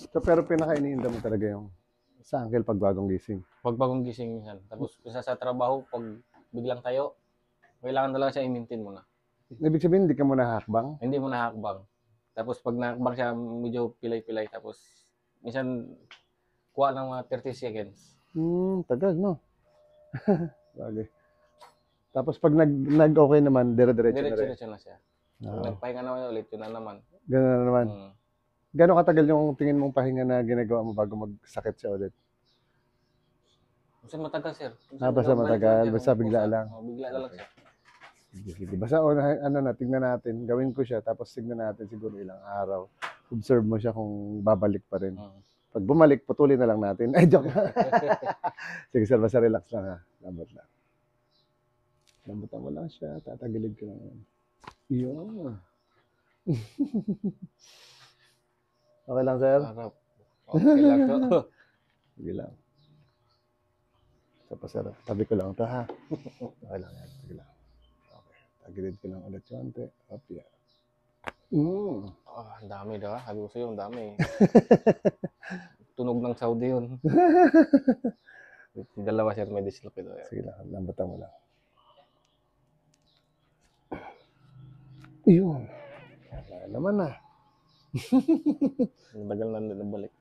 So, pero pinaka-iniinda mo talaga yung sa uncle pag bagong gising. Pag bagong gising minsan. Tapos isa sa trabaho, pag biglang tayo, kailangan talaga siya i-maintain muna. Ibig sabihin, hindi ka muna hakbang? Hindi mo nahakbang. Tapos pag nahakbang siya, medyo pilay-pilay. Tapos minsan, kuha ng mga 30 seconds. Tagal, no? Bagay. Tapos pag nag-okay naman, dire-diretso na rin. Diretso na siya. Pag nagpahinga naman ulit, yun na naman. Ganun na naman. Gano'ng katagal yung tingin mong pahinga na ginagawa mo bago magsakit siya ulit? Basta matagal, sir. Basta matagal, basta bigla lang. Bigla lang siya. Sige. Basta tignan natin. Gawin ko siya, tapos tignan natin siguro ilang araw. Observe mo siya kung babalik pa rin. Pag bumalik, putulin na lang natin. Ay, joke lang. Sige sir, basta relax lang ha. Lambot lang. Lambutan mo lang siya. Tatagilid ko lang yan. Yun. Okay lang, sir? Harap. Okay lang to. Sige lang. Sa sir, tabi ko lang ito ha. Okay lang yan. Sige lang. Okay. Tagilid ko lang ulit yung ante. Up yan. Ang dami daw. Sabi ko sa'yo, ang dami. Tunog ng Saudi yun. Dalawa sir, may dislocate. Sige lang, lambutan mo lang. Yun. Wala naman na. Matagal na nabalik.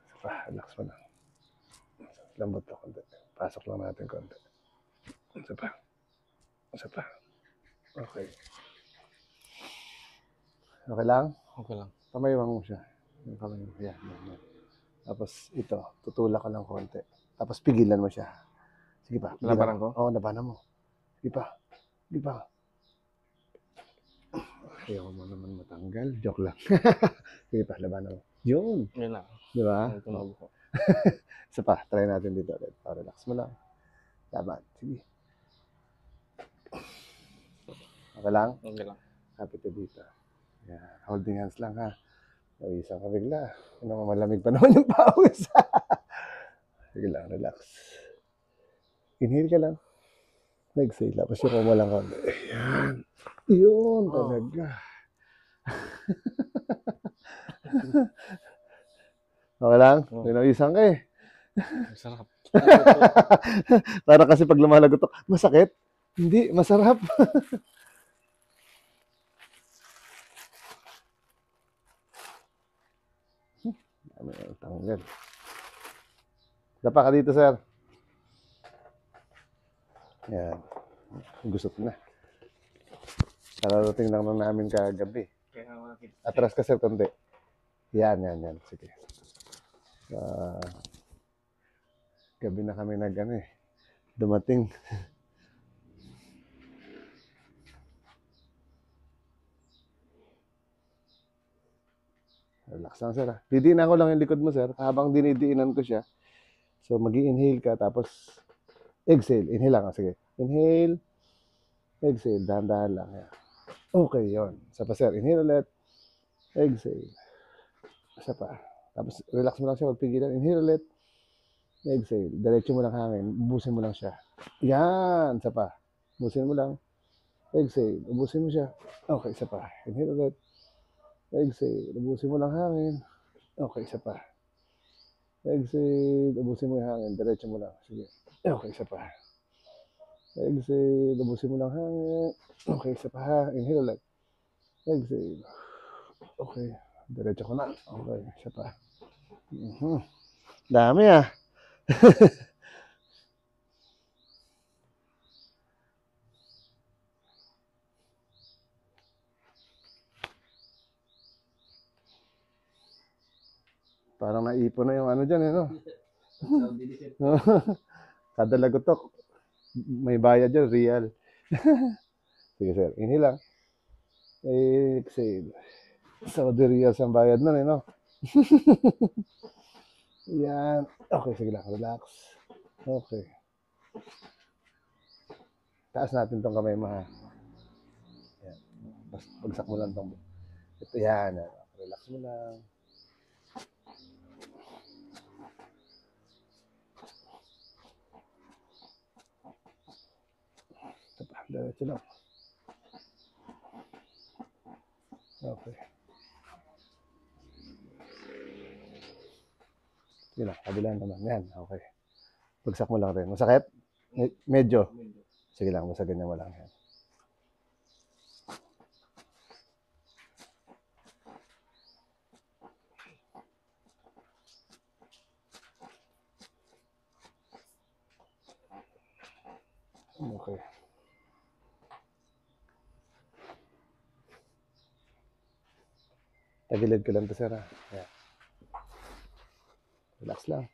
Relax mo lang. Lambot na konti. Pasok lang natin konti. Isa pa. Okay. Okay lang? Okay lang. Pamayawang mo siya. Yan. Tapos ito, tutulak ka lang konti. Tapos pigilan mo siya. Sige pa. Labanan ko? Oo, labanan mo. Sige pa. Ayaw mo naman matanggal. Joke lang. Sige pa, labanan mo. Yun. Yun na. Di ba? Tunog ko. Isa pa, try natin dito ulit. Relax mo lang. Laban. Sige. Okay lang? Okay lang. Kapit ka dito. Yan. Holding hands lang ha. Nawisang ka bigla. Malamig pa naman yung pawis. Sige lang, relax. Inhale ka lang. Exhale. Tapos yung mo lang konti. Ayan. Yun talaga. Okay lang? Nawisang ka eh. Masarap. Para kasi pag lumalagotok, masakit? Hindi, masarap. Tanggal. Dapa ka dito, sir. Yan. Gusot na. Kararating lang namin kagabi. Atras ka, sir, konti. Yan. Sige. Gabi na kami dumating. Relax lang, sir. Didiinan ko lang yung likod mo, sir. Habang dinidiinan ko siya. So, mag-i-inhale ka, tapos exhale. Inhale lang. Sige. Inhale. Exhale. Dahan-dahan lang. Yan. Okay, yun. Isa pa, sir. Inhale ulit. Exhale. Isa pa. Tapos, relax mo lang siya. Magpigilan. Inhale ulit. Exhale. Diretso mo lang hangin. Ubusin mo lang siya. Yan. Isa pa. Ubusin mo lang. Exhale. Ubusin mo siya. Okay, isa pa. Inhale ulit. Exhale. Ubusin mo lang hangin. Okay, isa pa. Exhale. Ubusin mo yung hangin. Diretso mo lang. Sige. Okay, isa pa. Exhale. Ubusin mo lang hangin. Okay, isa pa ha. Inhale ulit. Exhale. Okay. Diretso ko na. Okay, isa pa. Dami ah. Parang naipon na yung dyan, no? Kada lagotok, may bayad dyan, real. Sige, sir. Inhale lang. Exhale. Saudi reals ang bayad nun, no? Yan. Okay, sige lang. Relax. Okay. Taas natin tong kamay mo, ha? Yan. Bagsak mo lang tong. Ito, yan. Relax mo lang. Ito pa. Diretso lang. Okay. Yun lang, kabila naman. Yan, okay. Bagsak mo lang rin. Masakit? Medyo. Sige lang, basta ganyan mo lang. Yan. Okay. Tagilid ko lang to, sir. Yan. Relax lang.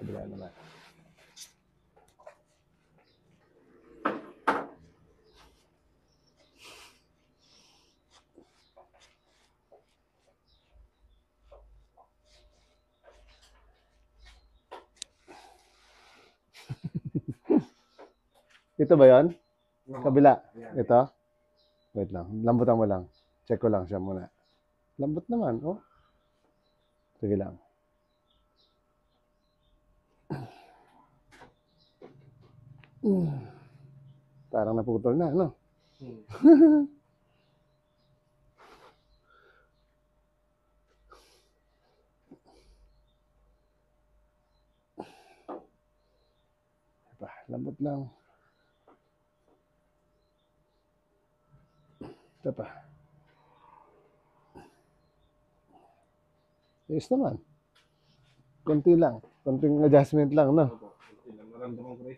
Kabila naman. Ito ba yon? Kabila. Ito? Wait lang. Lambutan mo lang. Check ko lang siya muna. Lambot naman, oh. Sige lang. Parang naputol na, no? Diba? Lambot lang. Ito pa. Ayos naman. Konti lang. Konting adjustment lang, no? Maramdaman ko rin.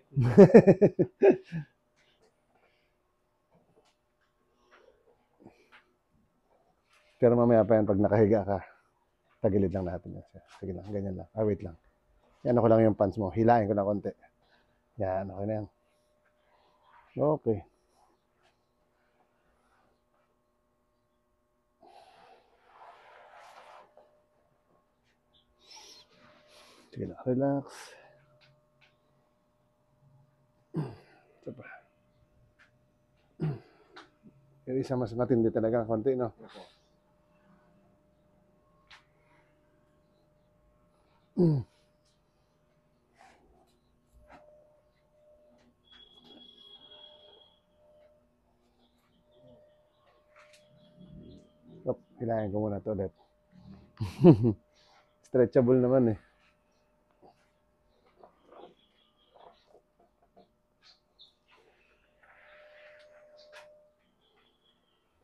Pero mamaya pa yan, pag nakahiga ka, tagilid lang natin yan. Sige lang, ganyan lang. Ah, wait lang. Yan ako lang yung pants mo. Hilahin ko na konti. Yan, okay na yan. Okay. Sige lang, relax. Ito pa. Yung isa mas matindi talaga, konti, no? Hilahin ko muna ito ulit. Stretchable naman eh.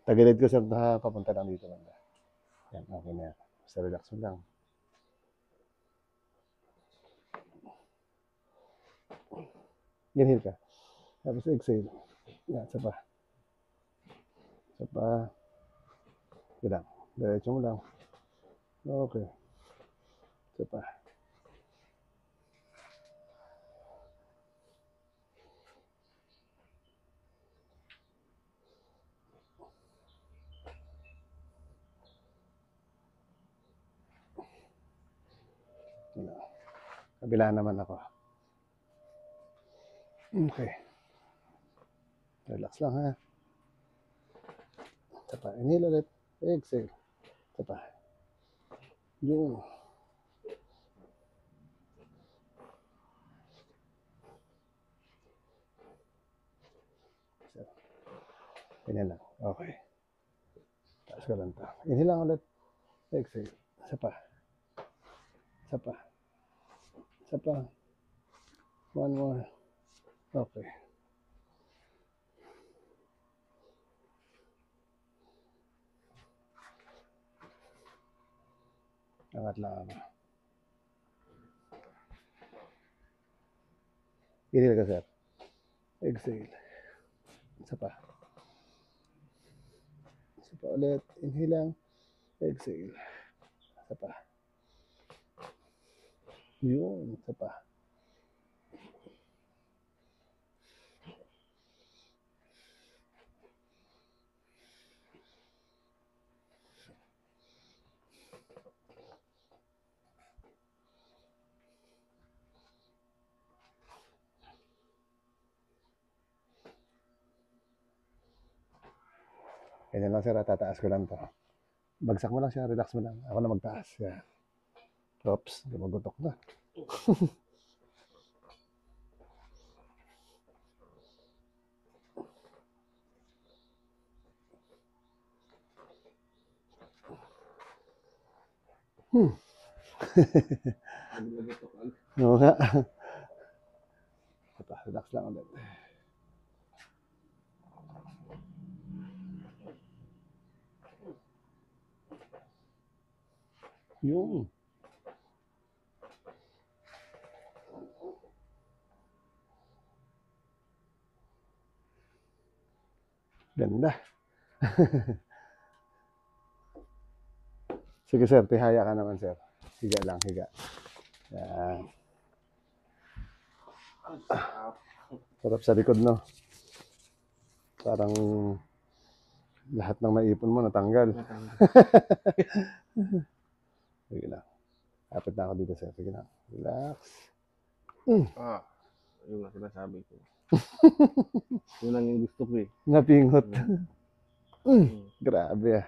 Tagilid ko sa papunta lang dito lang. Yan, okay na yan. Basta relax mo lang. Inhale ka. Tapos exhale. Yan, isa pa. Isa pa. Yan lang. Diretso mo lang. Okay. Isa pa. Kabila naman ako. Okay. Relax lang ha. Isa pa. Inhale ulit. Exhale. Isa pa. Yung. Ganyan lang. Okay. Taas ko lang ito. Inhale lang ulit. Exhale. Isa pa. Isa pa. Isa pa. One more. Okay. Angat lang ako. Inhale ka, sir. Exhale. Isa pa. Isa pa ulit. Inhale lang. Exhale. Isa pa. Yun. Isa pa. Ganyan lang, sir. Tataas ko lang to. Bagsak mo lang siya. Relax mo lang. Ako na magtaas. Yan. Oops, gumagutok na. Oo nga. Relax lang ulit. Yung. Ganda. Sige sir, tihaya ka naman sir. Higa lang, higa. Yan. Sarap sa likod, no? Parang lahat ng naipon mo natanggal. Sige lang. Kapit na ako dito sir. Sige lang. Relax. Yung nga sinasabi ko. Yun lang yung gusto ko eh. Napingot. Grabe ah.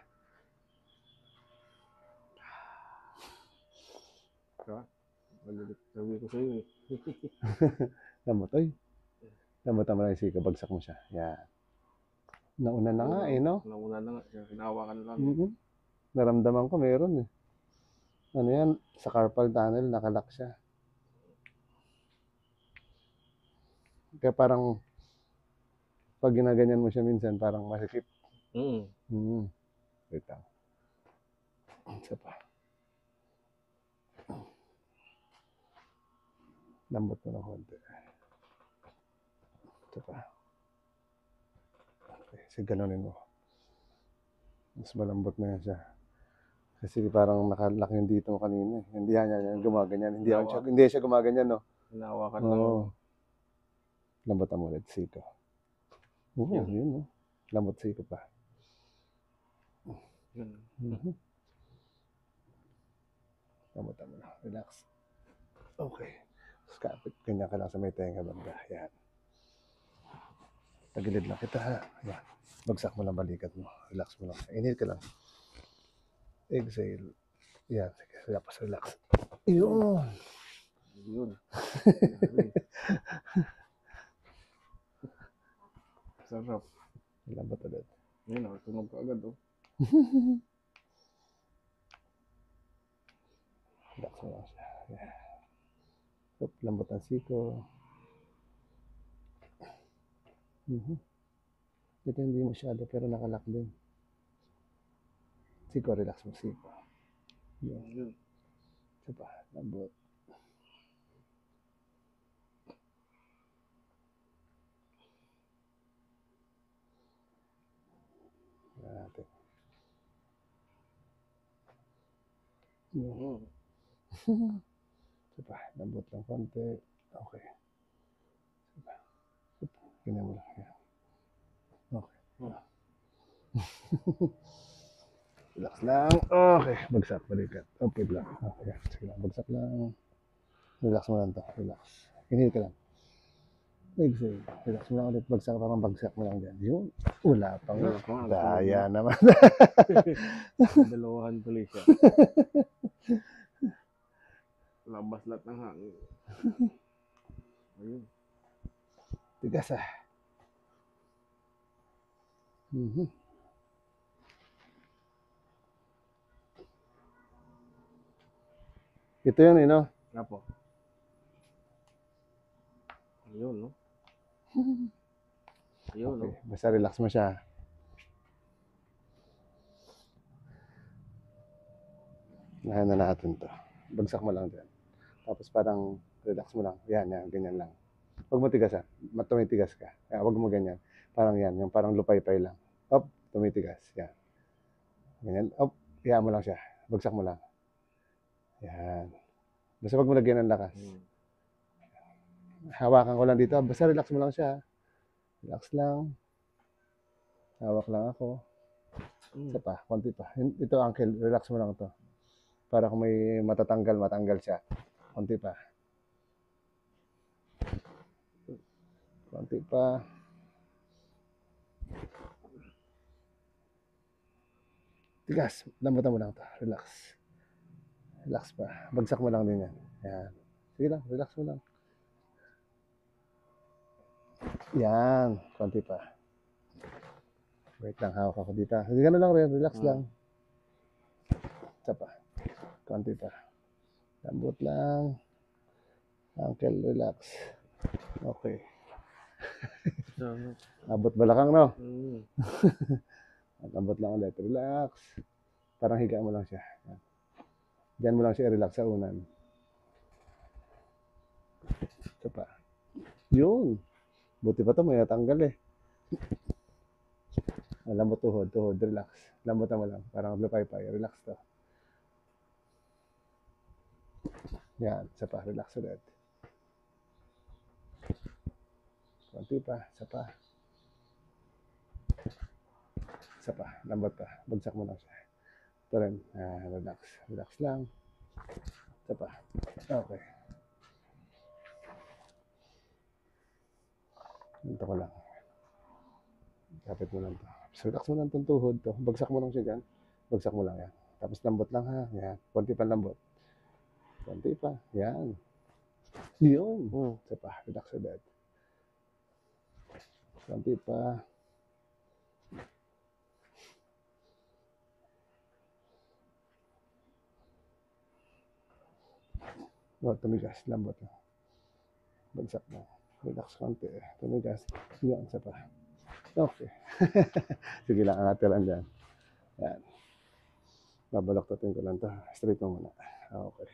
Sabi ko sa'yo eh. Lamot, oy. Lamutan mo lang yung siko. Bagsak mo siya. Yan. Nauna na nga eh, no? Nauna na nga. Hinawakan lang. Naramdaman ko meron eh. Ano yan? Sa carpal tunnel, nakalock siya. Kaya parang pag ginaganyan mo siya minsan, parang masikip. Wait lang. Isa pa. Lambot mo ng konti. Isa pa. Okay, sige, ganunin mo. Mas malambot na yan siya. Kasi parang nakalock yung dito mo kanina. Hindi yan gumaganyan. Hindi siya gumaganyan, no? Hinawakan lang. Lambutan mo ulit, siko. Yun, no? Lambot siko pa. Lambutan mo na. Relax. Okay. Kapit. Ganyan ka lang sa may tenga banda. Yan. Tagilid lang kita, ha? Yan. Bagsak mo lang balikat mo. Relax mo lang. Inhale ka lang. Exhale. Yan. Sige. Tapos relax. Yun. Yun. Sarap. Lambot ulit. Yun o. Tunog ka agad o. Relax mo lang siya. Yan. Lambot ang siko. Ito hindi masyado pero nakalock din. Siko, relax mo, siko. Yun. Isa pa, lambot. Yan natin. Isa pa, lambot lang konti. Okay. Isa pa. Ganyan mo lang. Yan. Okay. Relax lang. Okay. Bagsak, balikat. Okay lang. Okay. Sige lang. Bagsak lang. Relax mo lang to. Relax. Inhale ka lang. Exhale. Relax mo lang ulit. Bagsak. Parang bagsak mo lang dyan. Yun. Wala pang. Daya naman. Dalawahan tuloy siya. Labas lahat ng hangin. Ayun. Tigas ah. Ito yun eh, no? Apo. Ayun, no? Ayun, Okay. no? Basta relax mo siya. Nahan na natin to. Bagsak mo lang dyan. Tapos parang relax mo lang. Yan, ganyan lang. Huwag mo tigas ah. Tumitigas ka. Huwag mo ganyan. Parang yan, yung parang lupay-pay lang. Up, tumitigas. Yan. Ganyan. Up, hayaan mo lang siya. Bagsak mo lang. Yan. Basta wag mo lagyan ng lakas. Hawakan ko lang dito. Basta relax mo lang siya. Relax lang. Hawak lang ako. Isa pa, konti pa. Ito uncle, relax mo lang to. Para kung may matatanggal, matanggal siya. Konti pa. Konti pa. Tigas. Lambutan mo lang to. Relax. Relax pa. Bagsak mo lang din yan. Yan. Sige lang, relax mo lang. Yan. Konti pa. Wait lang, hawak ako dito. Sige, gano'n lang rin. Relax lang. Isa pa. Konti pa. Lambot lang. Uncle, relax. Okay. Abot balakang, no? Lambot lang ulit. Relax. Parang higa mo lang siya. Yan. Diyan mo lang siya i-relax sa unan. Ito pa. Yun. Buti pa ito, may natanggal eh. Lambot tuhod, relax. Lambot mo lang. Parang lupay-pay. Relax to. Yan. Isa pa. Relax ulit. Konti pa. Isa pa. Isa pa. Lambot pa. Bagsak mo lang siya. Ito rin. Relax. Relax lang. Isa pa. Okay. Ito ko lang. Kapit mo lang to. So, relax mo lang itong tuhod to. Bagsak mo lang siya dyan. Bagsak mo lang yan. Tapos lambot lang ha. Yan. Konti pa lambot. Konti pa. Yan. Yun. Isa pa. Relax ulit. Konti pa. No, tumigas. Lambot lang. Bagsak lang. Relax konti. Tumigas. Yan. Isa pa. Okay. Sige lang. Angati lang dyan. Yan. Babaloktotin ko lang to. Straight mo muna. Okay.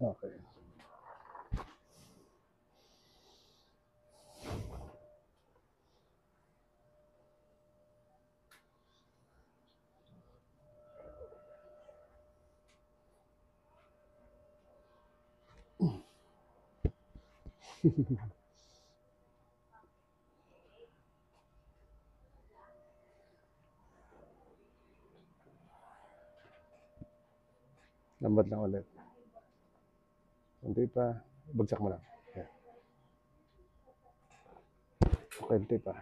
Okay. Lambat lang ulit. Kunti pa. Bagsak mo lang. Yan. Kunti pa.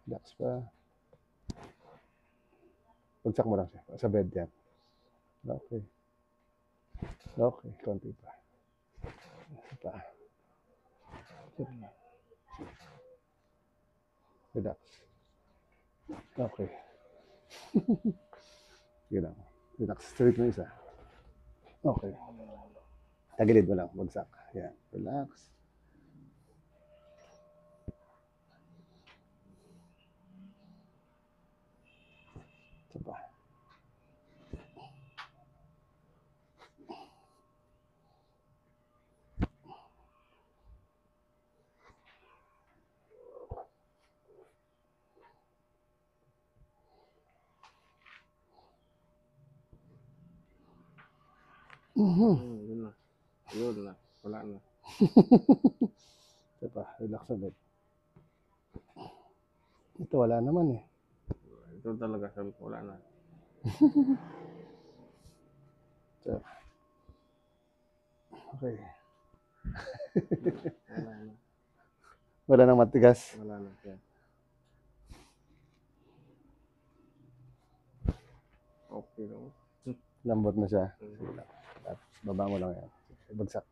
Relax pa. Bagsak mo lang siya. Sa bed yan. Okay. Okay. Kunti pa. Isa pa. Relax. Okay. Sige lang. Relax. Straight mo isa. Okay. Tagilid mo lang. Bagsak. Yan. Relax. Isa pa. Yun na. Yun na. Wala na. Isa pa. Relax ulit. Ito wala naman eh. Ito talaga. Wala na. So, okay. Wala na. Wala nang matigas. Wala na. Yan. Okay lang. Lambot na siya. Sige lang. Tapos baba mo lang yan. Bagsak.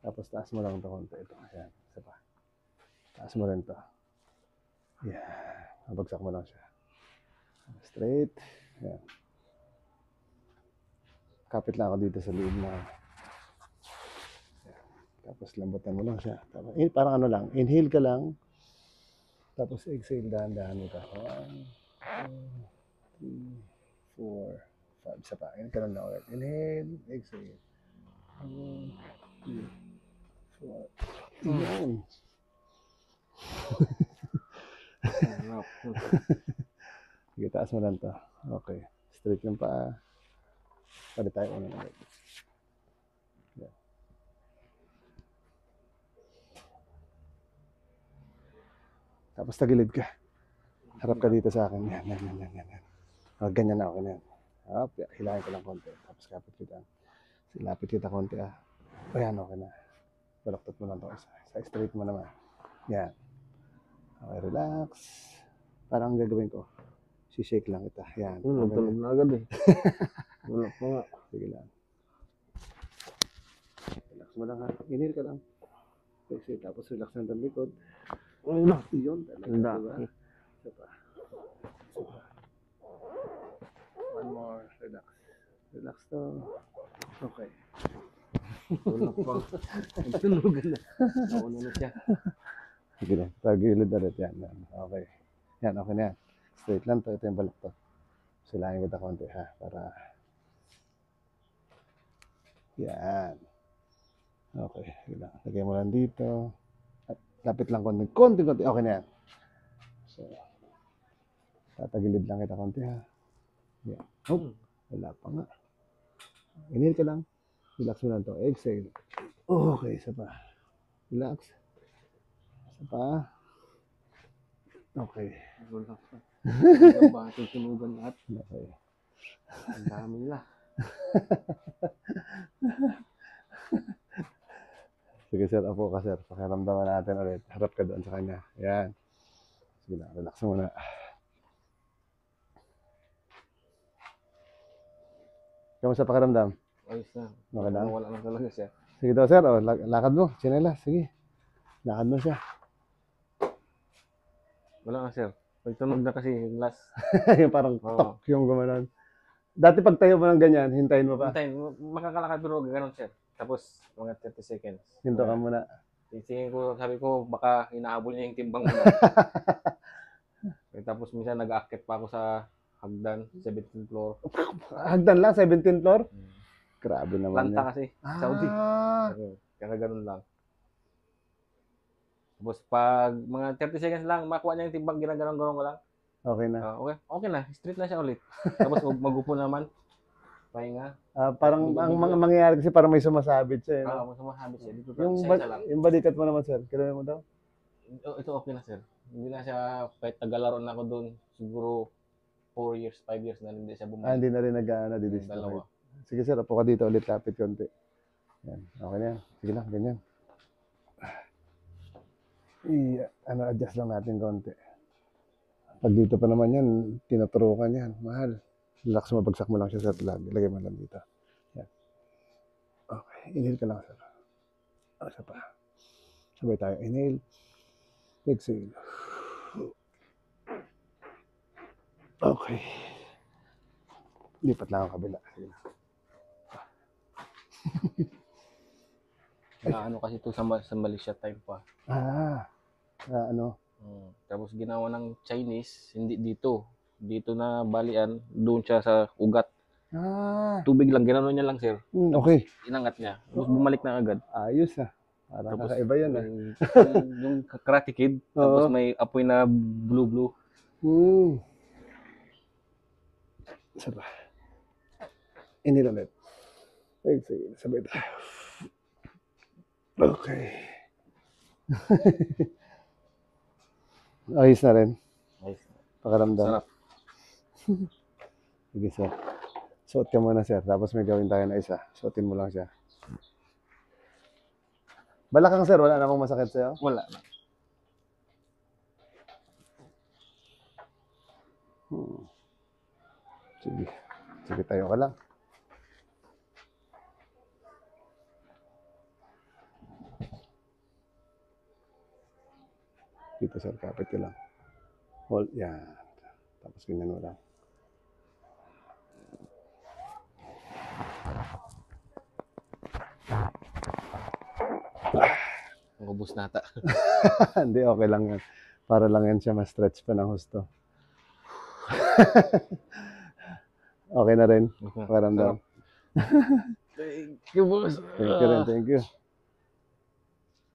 Tapos taas mo lang ito konti. Ito. Ayan. Isa pa. Taas mo rin ito. Yan. Bagsak mo lang siya. Straight. Yan. Kapit lang ako dito sa loob na. Yan. Tapos lambutan mo lang siya. Tapos, parang ano lang. Inhale ka lang. Tapos exhale. Dahan-dahan mo ka. 1, 2, 3, 4, 5. Isa pa. Inhale ka lang na ulit. Inhale. Exhale. 1, 2, 4. Yan. Sige, taas mo lang to. Okay. Straight yung paa. Pwede tayo unan ulit. Yan. Tapos tagilid ka. Harap ka dito sa akin. Yan. Ganyan na ako na yan. Hilahin ko lang konti. Tapos kapit kita. Silapit kita konti ah. Ayan, okay na. Balaktot mo lang ito isa. Sa straight mo naman. Yan. Okay, relax. Parang ang gagawin ko. Si-shake lang kita. Yan. Tulog na agad eh. Wala pa nga. Sige lang. Relax mo lang ha. Inhale ka lang. Exhale. Tapos relax ng likod. Ayun na. Yun talaga. Ganda. Diba? Isa pa. One more. Relax. Relax to. Okay. Tulog pa. Tulog na. Nauna na siya. Sige lang. Tagilid ulit yan. Okay. Yan. Okay na yan. Straight lang to. Ito yung balik to. Sulahin kita konti ha. Para. Yan. Okay. Sige lang. Lagay mo lang dito. At lapit lang konti. Konti. Okay na yan. So. Tatagilid lang kita konti ha. Yan. Oh. Wala pa nga. Inhale ka lang. Relax mo lang to. Exhale. Okay. Isa pa. Relax. Isa pa. Okay. Wala pa. Wala ba? Tutunugan lahat. Okay. Ang dami nila. Sige sir, apo ka sir. Pakiramdaman natin ulit. Harap ka doon sa kanya. Yan. Sige na, relax muna. Kamusta pakiramdam? Ayos na. Okay lang? Wala na talaga siya. Sige daw sir, oh, lakad mo. Chinelas, sige. Lakad mo siya. Wala na sir. Pagtunog na kasi yung last. Yung parang Oo. tok yung gumanon. Dati pag tayo mo ng ganyan, hintayin mo pa. Hintayin, makakalakad pero gano'n sir. Tapos mga 30 seconds. Hinto ka muna. Tingin ko, sabi ko, baka hinahabol niya yung timbang mo na. Tapos minsan nag-aakit pa ako sa hagdan, 17th floor. Hagdan lang, 17th floor? Grabe naman Planta yan. kasi, Saudi. Ah, Kaya ganun lang. Tapos pag mga 30 seconds lang, makuha niya yung timbang, ginaganon-ganon ko lang. okay na. Okay na, straight na siya ulit. Tapos magupo naman. Pahinga. Parang ang mga mangyayari kasi parang may sumasabit siya. Eh, no? Sumahabit siya. Dito Yung, isa-isa lang. yung balikat mo naman sir, kailan mo daw? Ito okay na sir. Hindi na siya, kahit tagalaro na ako doon, siguro 4 years, 5 years na hindi siya bumalik. Hindi na rin nag-didistribute. Dalawa. Sige sir, upo ka dito ulit, lapit konti. Yan, okay na yan. Sige lang, ganyan. Adjust lang natin konti. Pag dito pa naman yan, tinaturukan yan. Mahal. Relax mo, bagsak mo lang siya sir. Ilagay mo lang dito. Yan. Okay, inhale ka lang sir. Isa pa. Sabay tayo. Inhale. Exhale. Okay. Lipat lang ang kabila. Sige na. Ano kasi ito sa Malaysia time pa. Ano? Tapos ginawa ng Chinese, hindi dito. Dito na balian, doon siya sa ugat. Tubig lang, ginawa niya lang sir. Okay. Inangat niya. Tapos bumalik na agad. Ayos ah. Parang Tapos kakaiba yun ah. yung Karate Kid, tapos may apoy na blue. Sarap. Inhale ulit. Exhale. Sabay tayo. Okay. Ayos na rin. Ayos. Pakaramdam. Sarap. Sige sir. Suot ka muna sir. Tapos may gawin tayo na isa. Suotin mo lang siya. Balakang sir. Wala namang masakit sa'yo? Wala. Sige. Sige tayo ka lang. Dito sir, kapit ka lang. Hold, yan. Tapos ganyan mo lang. Ubus nata. Hindi, okay lang yan. Para lang yan siya ma-stretch pa ng husto. Okay na rin. Pakiramdam. Thank you, boss. Thank you rin, thank you.